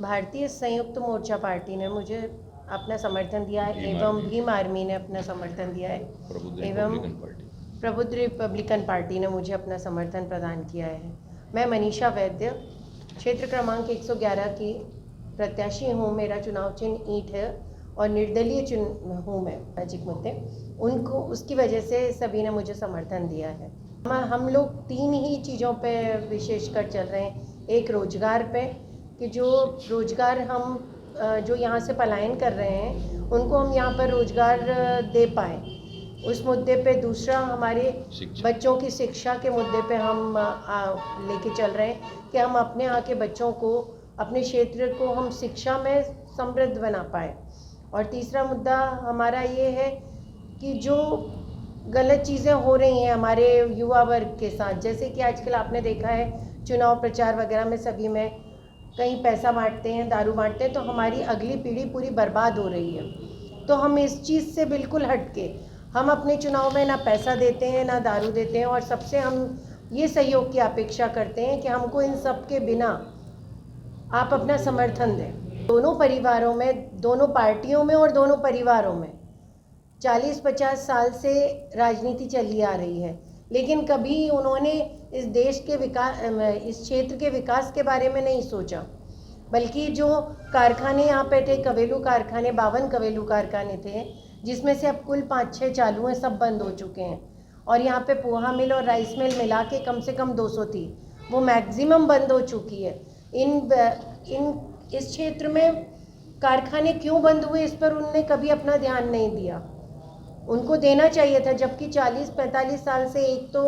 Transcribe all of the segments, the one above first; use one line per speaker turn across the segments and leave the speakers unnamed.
भारतीय संयुक्त मोर्चा पार्टी ने मुझे अपना समर्थन दिया है एवं भीम आर्मी ने अपना समर्थन दिया है एवं प्रबुद्ध रिपब्लिकन पार्टी ने मुझे अपना समर्थन प्रदान किया है। मैं मनीषा वैद्य क्षेत्र क्रमांक 111 की प्रत्याशी हूँ। मेरा चुनाव चिन्ह ईंट है और निर्दलीय चुन हूँ मैं सामाजिक मुद्दे उनको उसकी वजह से सभी ने मुझे समर्थन दिया है। हम लोग तीन ही चीज़ों पे विशेषकर चल रहे हैं। एक रोजगार पे कि जो रोजगार हम जो यहाँ से पलायन कर रहे हैं उनको हम यहाँ पर रोजगार दे पाएँ, उस मुद्दे पे। दूसरा हमारे बच्चों की शिक्षा के मुद्दे पे हम लेके चल रहे हैं कि हम अपने यहाँ के बच्चों को, अपने क्षेत्र को हम शिक्षा में समृद्ध बना पाए। और तीसरा मुद्दा हमारा ये है कि जो गलत चीज़ें हो रही हैं हमारे युवा वर्ग के साथ, जैसे कि आजकल आपने देखा है चुनाव प्रचार वगैरह में सभी में कहीं पैसा बांटते हैं, दारू बांटते हैं, तो हमारी अगली पीढ़ी पूरी बर्बाद हो रही है। तो हम इस चीज़ से बिल्कुल हटके हम अपने चुनाव में ना पैसा देते हैं ना दारू देते हैं, और सबसे हम ये सहयोग की अपेक्षा करते हैं कि हमको इन सब के बिना आप अपना समर्थन दें। दोनों परिवारों में, दोनों पार्टियों में और दोनों परिवारों में 40-50 साल से राजनीति चली आ रही है, लेकिन कभी उन्होंने इस देश के विकास, इस क्षेत्र के विकास के बारे में नहीं सोचा। बल्कि जो कारखाने यहाँ पे थे, कवेलू कारखाने, 52 कवेलू कारखाने थे, जिसमें से अब कुल 5-6 चालू हैं, सब बंद हो चुके हैं। और यहाँ पे पोहा मिल और राइस मिल मिला के कम से कम 200 थी, वो मैक्सिमम बंद हो चुकी है। इस क्षेत्र में कारखाने क्यों बंद हुए, इस पर उनने कभी अपना ध्यान नहीं दिया। उनको देना चाहिए था, जबकि 40-45 साल से एक तो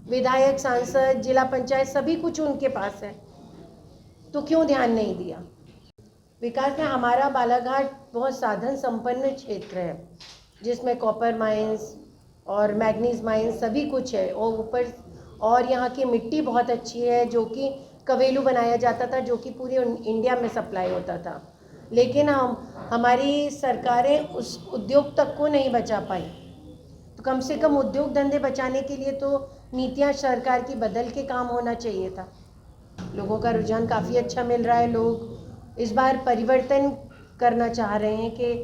विधायक, सांसद, जिला पंचायत सभी कुछ उनके पास है, तो क्यों ध्यान नहीं दिया। विकास में हमारा बालाघाट बहुत साधन संपन्न क्षेत्र है, जिसमें कॉपर माइंस और मैग्नीज माइंस सभी कुछ है, और ऊपर और यहाँ की मिट्टी बहुत अच्छी है, जो कि कवेलू बनाया जाता था, जो कि पूरे इंडिया में सप्लाई होता था। लेकिन हमारी सरकारें उस उद्योग तक को नहीं बचा पाई। तो कम से कम उद्योग धंधे बचाने के लिए तो नीतियाँ सरकार की बदल के काम होना चाहिए था। लोगों का रुझान काफ़ी अच्छा मिल रहा है। लोग इस बार परिवर्तन करना चाह रहे हैं कि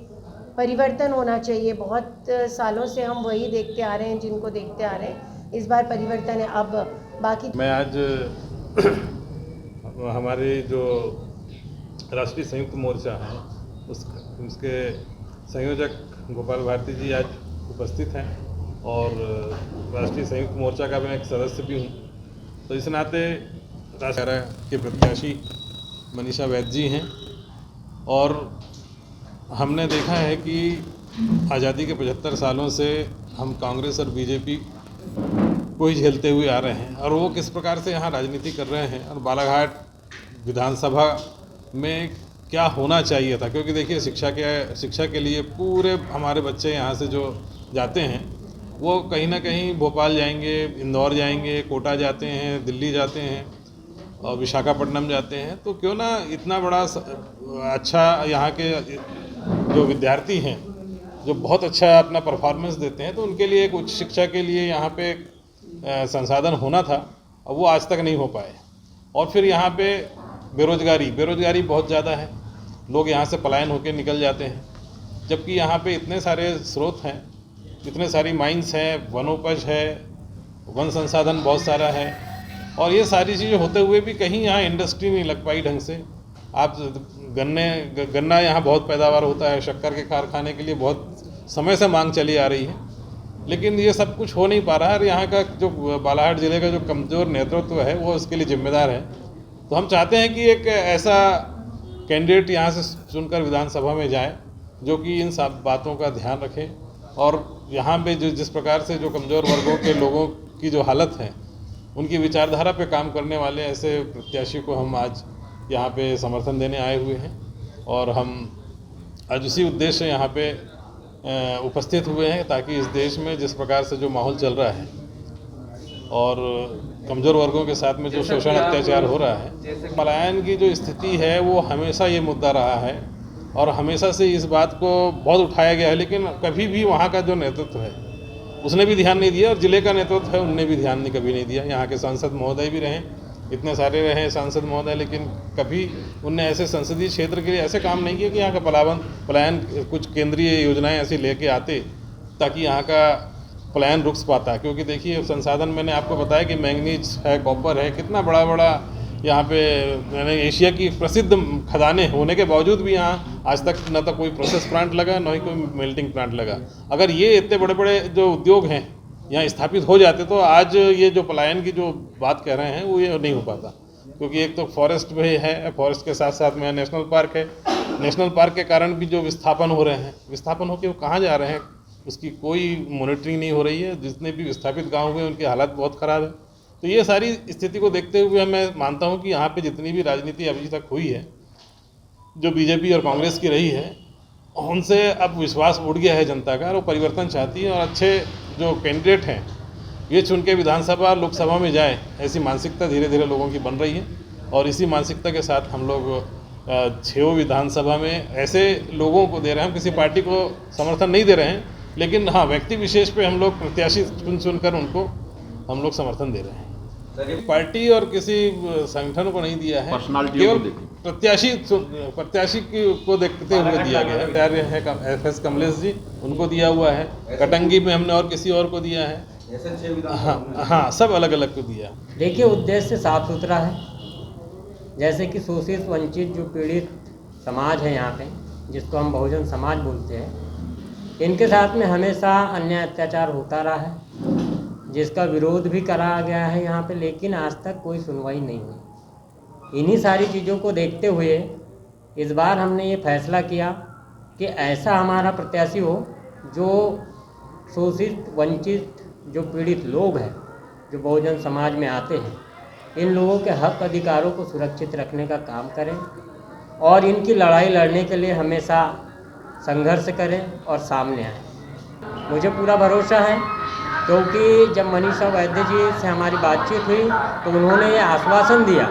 परिवर्तन होना चाहिए। बहुत सालों से हम वही देखते आ रहे हैं, जिनको देखते आ रहे हैं। इस बार परिवर्तन है। अब बाकी
मैं आज हमारे जो राष्ट्रीय संयुक्त मोर्चा है उसके संयोजक गोपाल भारती जी आज उपस्थित हैं, और राष्ट्रीय संयुक्त मोर्चा का मैं एक सदस्य भी हूँ। तो इस नाते राष्ट्रीय के प्रत्याशी मनीषा वैद्य जी हैं, और हमने देखा है कि आज़ादी के 75 सालों से हम कांग्रेस और बीजेपी को ही झेलते हुए आ रहे हैं, और वो किस प्रकार से यहाँ राजनीति कर रहे हैं, और बालाघाट विधानसभा में क्या होना चाहिए था। क्योंकि देखिए शिक्षा के लिए पूरे हमारे बच्चे यहाँ से जो जाते हैं वो कहीं ना कहीं भोपाल जाएंगे, इंदौर जाएंगे, कोटा जाते हैं, दिल्ली जाते हैं और विशाखापट्टनम जाते हैं। तो क्यों ना इतना बड़ा अच्छा यहाँ के जो विद्यार्थी हैं जो बहुत अच्छा अपना परफॉर्मेंस देते हैं, तो उनके लिए एक उच्च शिक्षा के लिए यहाँ पे संसाधन होना था, और वो आज तक नहीं हो पाए। और फिर यहाँ पे बेरोजगारी बहुत ज़्यादा है, लोग यहाँ से पलायन होकर निकल जाते हैं, जबकि यहाँ पे इतने सारे स्रोत हैं, इतने सारी माइंस हैं, वनोपज है, वन संसाधन बहुत सारा है, और ये सारी चीज़ें होते हुए भी कहीं यहाँ इंडस्ट्री नहीं लग पाई ढंग से। आप गन्ना यहाँ बहुत पैदावार होता है, शक्कर के कारखाने के लिए बहुत समय से मांग चली आ रही है, लेकिन ये सब कुछ हो नहीं पा रहा है। और यहाँ का जो बालाघाट ज़िले का जो कमज़ोर नेतृत्व है वो इसके लिए जिम्मेदार है। तो हम चाहते हैं कि एक ऐसा कैंडिडेट यहाँ से चुनकर विधानसभा में जाए जो कि इन सब बातों का ध्यान रखे, और यहाँ पे जो जिस प्रकार से जो कमज़ोर वर्गों के लोगों की जो हालत है उनकी विचारधारा पे काम करने वाले ऐसे प्रत्याशी को हम आज यहाँ पे समर्थन देने आए हुए हैं। और हम आज उसी उद्देश्य से यहाँ पे उपस्थित हुए हैं, ताकि इस देश में जिस प्रकार से जो माहौल चल रहा है और कमज़ोर वर्गों के साथ में जो शोषण अत्याचार हो रहा है, पलायन की जो स्थिति है वो हमेशा ये मुद्दा रहा है और हमेशा से इस बात को बहुत उठाया गया है, लेकिन कभी भी वहाँ का जो नेतृत्व है उसने भी ध्यान नहीं दिया और ज़िले का नेतृत्व है उनने भी ध्यान कभी नहीं दिया। यहाँ के सांसद महोदय भी रहे, इतने सारे रहे सांसद महोदय, लेकिन कभी उनने ऐसे संसदीय क्षेत्र के लिए ऐसे काम नहीं किया कि यहाँ का पलायन कुछ केंद्रीय योजनाएं ऐसी लेके आते ताकि यहाँ का पलायन रुक पाता। क्योंकि देखिए संसाधन मैंने आपको बताया कि मैंगनीज है, कॉपर है, कितना बड़ा बड़ा यहाँ पे मैंने एशिया की प्रसिद्ध खदानें होने के बावजूद भी यहाँ आज तक न तो कोई प्रोसेस प्लांट लगा न ही कोई मेल्टिंग प्लांट लगा। अगर ये इतने बड़े बड़े जो उद्योग हैं यहाँ स्थापित हो जाते तो आज ये जो पलायन की जो बात कह रहे हैं वो ये नहीं हो पाता। क्योंकि एक तो फॉरेस्ट भी है, फॉरेस्ट के साथ साथ में नेशनल पार्क है, नेशनल पार्क के कारण भी जो विस्थापन हो रहे हैं, विस्थापन होकर वो कहाँ जा रहे हैं उसकी कोई मॉनिटरिंग नहीं हो रही है। जितने भी विस्थापित गाँव हुए उनकी हालत बहुत ख़राब है। तो ये सारी स्थिति को देखते हुए मैं मानता हूँ कि यहाँ पे जितनी भी राजनीति अभी तक हुई है, जो बीजेपी और कांग्रेस की रही है, उनसे अब विश्वास उड़ गया है जनता का और वो परिवर्तन चाहती है और अच्छे जो कैंडिडेट हैं ये चुन के विधानसभा लोकसभा में जाए, ऐसी मानसिकता धीरे धीरे लोगों की बन रही है। और इसी मानसिकता के साथ हम लोग 6 विधानसभा में ऐसे लोगों को दे रहे हैं। हम किसी पार्टी को समर्थन नहीं दे रहे हैं, लेकिन हाँ व्यक्ति विशेष पे हम लोग प्रत्याशी चुनकर उनको हम लोग समर्थन दे रहे हैं। पार्टी और किसी संगठन को नहीं दिया है, केवल प्रत्याशी को देखते हुए दिया गया है। कार्य है FS कमलेश जी, उनको दिया हुआ है। कटंगी में हमने और किसी और को दिया है। हाँ, सब अलग अलग को दिया।
देखिए उद्देश्य साफ सुथरा है, जैसे कि शोषित वंचित जो पीड़ित समाज है यहाँ पे, जिसको हम बहुजन समाज बोलते हैं, इनके साथ में हमेशा अन्याय अत्याचार होता रहा है, जिसका विरोध भी कराया गया है यहाँ पे, लेकिन आज तक कोई सुनवाई नहीं हुई। इन्हीं सारी चीज़ों को देखते हुए इस बार हमने ये फैसला किया कि ऐसा हमारा प्रत्याशी हो जो शोषित वंचित जो पीड़ित लोग हैं, जो बहुजन समाज में आते हैं, इन लोगों के हक अधिकारों को सुरक्षित रखने का काम करें और इनकी लड़ाई लड़ने के लिए हमेशा संघर्ष करें और सामने आएँ। मुझे पूरा भरोसा है, क्योंकि जब मनीषा वैद्य जी से हमारी बातचीत हुई तो उन्होंने ये आश्वासन दिया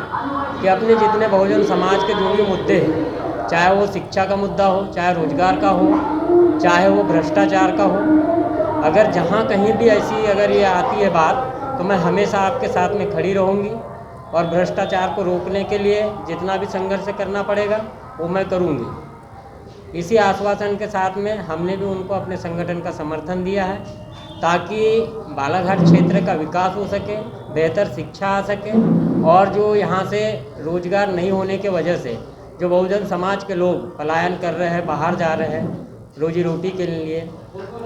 कि अपने जितने बहुजन समाज के जो भी मुद्दे हैं, चाहे वो शिक्षा का मुद्दा हो, चाहे रोजगार का हो, चाहे वो भ्रष्टाचार का हो, अगर जहाँ कहीं भी ऐसी अगर ये आती है बात तो मैं हमेशा आपके साथ में खड़ी रहूँगी और भ्रष्टाचार को रोकने के लिए जितना भी संघर्ष करना पड़ेगा वो मैं करूँगी। इसी आश्वासन के साथ में हमने भी उनको अपने संगठन का समर्थन दिया है ताकि बालाघाट क्षेत्र का विकास हो सके, बेहतर शिक्षा आ सके और जो यहाँ से रोजगार नहीं होने के वजह से जो बहुजन समाज के लोग पलायन कर रहे हैं, बाहर जा रहे हैं रोजी रोटी के लिए,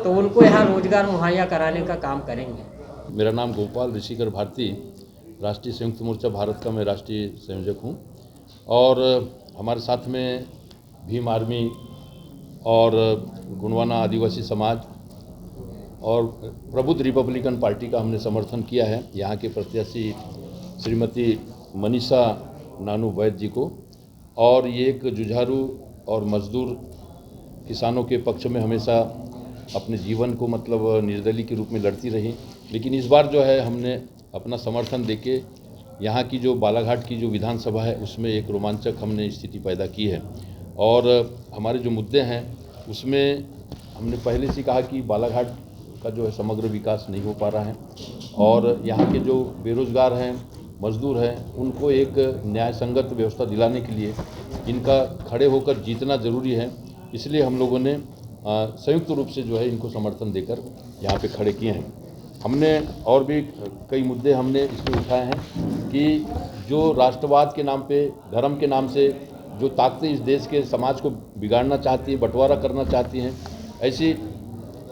तो उनको यहाँ रोजगार मुहैया कराने का काम करेंगे।
मेरा नाम गोपाल ऋषिकर भारती, राष्ट्रीय संयुक्त मोर्चा भारत का मैं राष्ट्रीय संयोजक हूँ और हमारे साथ में भीम आर्मी और गुणवाना आदिवासी समाज और प्रबुद्ध रिपब्लिकन पार्टी का हमने समर्थन किया है यहाँ के प्रत्याशी श्रीमती मनीषा नानू वैद्य जी को। और ये एक जुझारू और मजदूर किसानों के पक्ष में हमेशा अपने जीवन को मतलब निर्दलीय के रूप में लड़ती रही, लेकिन इस बार जो है हमने अपना समर्थन देके यहाँ की जो बालाघाट की जो विधानसभा है उसमें एक रोमांचक हमने स्थिति पैदा की है। और हमारे जो मुद्दे हैं उसमें हमने पहले से कहा कि बालाघाट का जो है समग्र विकास नहीं हो पा रहा है और यहाँ के जो बेरोजगार हैं, मजदूर हैं, उनको एक न्याय संगत व्यवस्था दिलाने के लिए इनका खड़े होकर जीतना ज़रूरी है। इसलिए हम लोगों ने संयुक्त रूप से जो है इनको समर्थन देकर यहाँ पे खड़े किए हैं। हमने और भी कई मुद्दे हमने इसमें उठाए हैं कि जो राष्ट्रवाद के नाम पे, धर्म के नाम से जो ताकतें इस देश के समाज को बिगाड़ना चाहती है, बंटवारा करना चाहती हैं, ऐसी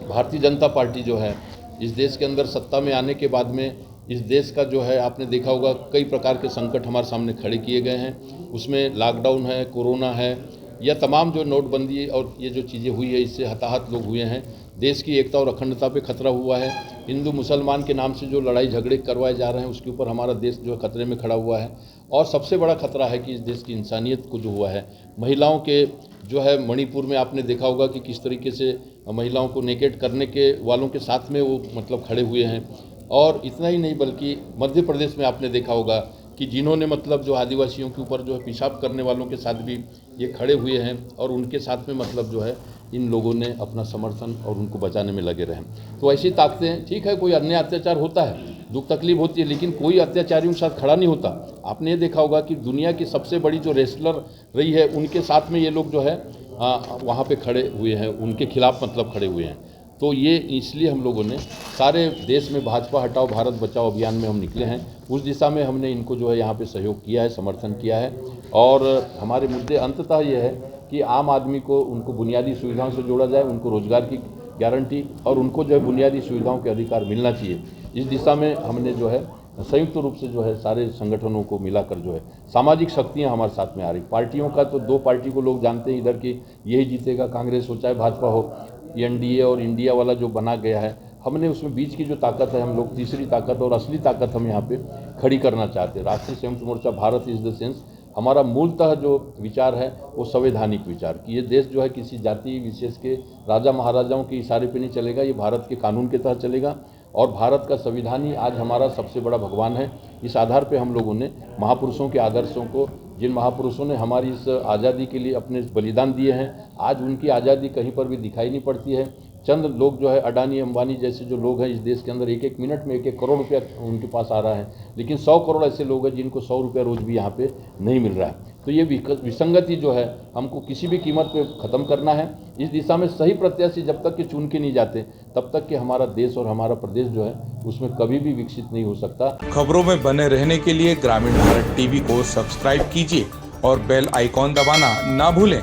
भारतीय जनता पार्टी जो है इस देश के अंदर सत्ता में आने के बाद में इस देश का जो है आपने देखा होगा कई प्रकार के संकट हमारे सामने खड़े किए गए हैं। उसमें लॉकडाउन है, कोरोना है, या तमाम जो नोटबंदी और ये जो चीज़ें हुई है इससे हताहत लोग हुए हैं। देश की एकता और अखंडता पे खतरा हुआ है। हिंदू मुसलमान के नाम से जो लड़ाई झगड़े करवाए जा रहे हैं उसके ऊपर हमारा देश जो है खतरे में खड़ा हुआ है। और सबसे बड़ा खतरा है कि इस देश की इंसानियत को जो हुआ है, महिलाओं के जो है मणिपुर में आपने देखा होगा कि किस तरीके से महिलाओं को नेकेट करने के वालों के साथ में वो मतलब खड़े हुए हैं। और इतना ही नहीं बल्कि मध्य प्रदेश में आपने देखा होगा कि जिन्होंने मतलब जो आदिवासियों के ऊपर जो है पेशाब करने वालों के साथ भी ये खड़े हुए हैं और उनके साथ में मतलब जो है इन लोगों ने अपना समर्थन और उनको बचाने में लगे रहे। तो ऐसी ताकतें, ठीक है कोई अन्य अत्याचार होता है, दुख तकलीफ होती है, लेकिन कोई अत्याचारियों के साथ खड़ा नहीं होता। आपने ये देखा होगा कि दुनिया की सबसे बड़ी जो रेसलर रही है उनके साथ में ये लोग जो है वहाँ पे खड़े हुए हैं, उनके खिलाफ मतलब खड़े हुए हैं। तो ये इसलिए हम लोगों ने सारे देश में भाजपा हटाओ भारत बचाओ अभियान में हम निकले हैं। उस दिशा में हमने इनको जो है यहाँ पे सहयोग किया है, समर्थन किया है। और हमारे मुद्दे अंततः ये है कि आम आदमी को उनको बुनियादी सुविधाओं से जोड़ा जाए, उनको रोजगार की गारंटी और उनको जो है बुनियादी सुविधाओं के अधिकार मिलना चाहिए। इस दिशा में हमने जो है संयुक्त रूप से जो है सारे संगठनों को मिलाकर जो है सामाजिक शक्तियां हमारे साथ में आ रही। पार्टियों का तो 2 पार्टी को लोग जानते हैं इधर की यही जीतेगा, कांग्रेस हो चाहे भाजपा हो, एनडीए और इंडिया वाला जो बना गया है, हमने उसमें बीच की जो ताकत है हम लोग तीसरी ताकत और असली ताकत हम यहाँ पे खड़ी करना चाहते हैं। राष्ट्रीय संयुक्त मोर्चा भारत इज द सेंस, हमारा मूलतः जो विचार है वो संवैधानिक विचार कि ये देश जो है किसी जाति विशेष के राजा महाराजाओं के इशारे पे नहीं चलेगा, ये भारत के कानून के तहत चलेगा और भारत का संविधान ही आज हमारा सबसे बड़ा भगवान है। इस आधार पे हम लोगों ने महापुरुषों के आदर्शों को, जिन महापुरुषों ने हमारी इस आज़ादी के लिए अपने बलिदान दिए हैं, आज उनकी आज़ादी कहीं पर भी दिखाई नहीं पड़ती है। चंद लोग जो है अडानी अंबानी जैसे जो लोग हैं इस देश के अंदर 1-1 मिनट में 1-1 करोड़ रुपया उनके पास आ रहा है, लेकिन 100 करोड़ ऐसे लोग हैं जिनको 100 रुपया रोज भी यहाँ पे नहीं मिल रहा है। तो ये विसंगति जो है हमको किसी भी कीमत पे ख़त्म करना है। इस दिशा में सही प्रत्याशी जब तक कि चुन के नहीं जाते तब तक कि हमारा देश और हमारा प्रदेश जो है उसमें कभी भी विकसित नहीं हो सकता।
खबरों में बने रहने के लिए ग्रामीण भारत टीवी को सब्सक्राइब कीजिए और बेल आइकॉन दबाना ना भूलें।